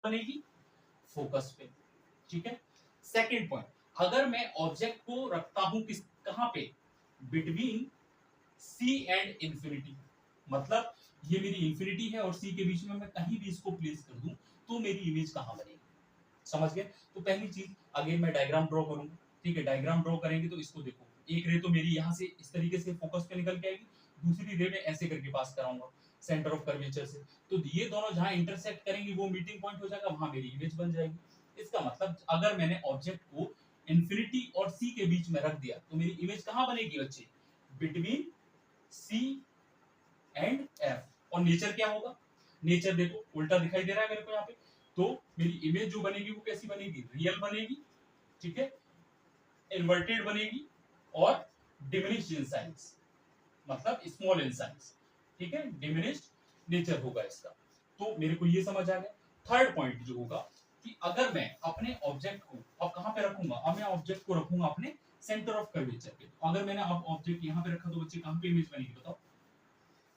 बनेगी फोकस पे, ठीक है। सेकंड पॉइंट, अगर मैं ऑब्जेक्ट को रखता हूं किस कहां पे, बिटवीन सी एंड इंफिनिटी, मतलब ये मेरी इंफिनिटी है और सी के बीच में मैं कहीं भी इसको प्लेस कर दूं तो मेरी इमेज कहां बनेगी, समझ गए। तो पहली चीज, अगर मैं डायग्राम ड्रॉ करूंगा, ठीक है, डायग्राम ड्रॉ करेंगे तो इसको देखो, एक रे तो मेरी यहां से इस तरीके से फोकस पे निकल के आएगी, दूसरी रे में ऐसे करके पास कराऊंगा सेंटर ऑफ कर्वेचर से, तो ये दोनों जहां इंटरसेक्ट करेंगे वो मीटिंग पॉइंट हो जाएगा, वहां मेरी इमेज बन जाएगी। इसका मतलब अगर मैंने ऑब्जेक्ट को इंफिनिटी और सी के बीच में रख दिया तो मेरी इमेज कहां बनेगी बच्चे, बिटवीन सी एंड एफ। और नेचर क्या होगा, नेचर देखो उल्टा दिखाई दे रहा है मेरे को यहाँ पे, तो मेरी इमेज जो बनेगी वो कैसी बनेगी, रियल बनेगी, ठीक है, इन्वर्टेड बनेगी और डिमिनिश्ड इन साइज, मतलब स्मॉल इन साइज, ठीक है, डिमिनिश्ड नेचर होगा इसका। तो मेरे को ये समझ आ गया। थर्ड पॉइंट जो होगा कि अगर मैं अपने ऑब्जेक्ट को अब कहां पे रखूंगा, अब मैं ऑब्जेक्ट को रखूंगा अपने सेंटर ऑफ कर्वेचर पे, तो अगर मैंने अब ऑब्जेक्ट यहां पे रखा तो बच्चे कहां पे इमेज बनेगी बताओ,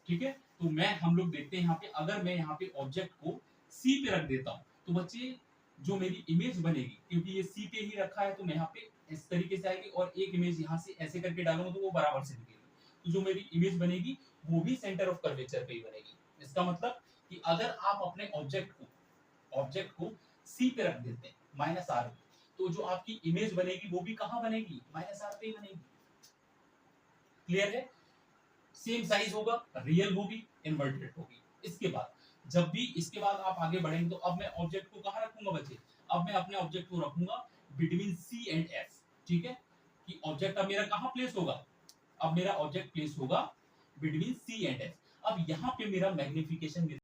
ठीक है। तो मैं हम लोग देखते हैं यहाँ पे, अगर मैं यहाँ पे ऑब्जेक्ट को सी पे रख देता हूँ तो बच्चे जो मेरी इमेज बनेगी, क्योंकि ये सी पे ही रखा है तो मैं यहाँ पे इस तरीके से आएगी, और एक इमेज यहाँ से ऐसे करके डालूंगा तो वो बराबर से निकलेगी, तो जो मेरी इमेज बनेगी वो भी सेंटर ऑफ कर्वेचर पे ही बनेगी। इसका मतलब कि अगर आप अपने ऑब्जेक्ट को सी पे रख देते हैं माइनस आर, तो जो आपकी इमेज बनेगी वो भी कहाँ बनेगी, माइनस आर पे ही बनेगी। क्लियर है, सेम साइज होगा, रियल होगी, इन्वर्टेड होगी। इसके बाद जब भी इसके बाद आप आगे बढ़ेंगे तो अब मैं ऑब्जेक्ट को कहां रखूंगा बच्चे, अब मैं अपने ऑब्जेक्ट को रखूंगा बिटवीन सी एंड एफ, ठीक है, कि ऑब्जेक्ट अब मेरा कहां प्लेस होगा, अब मेरा ऑब्जेक्ट प्लेस होगा बिटवीन सी एंड एफ। अब यहां पे मेरा मैग्निफिकेशन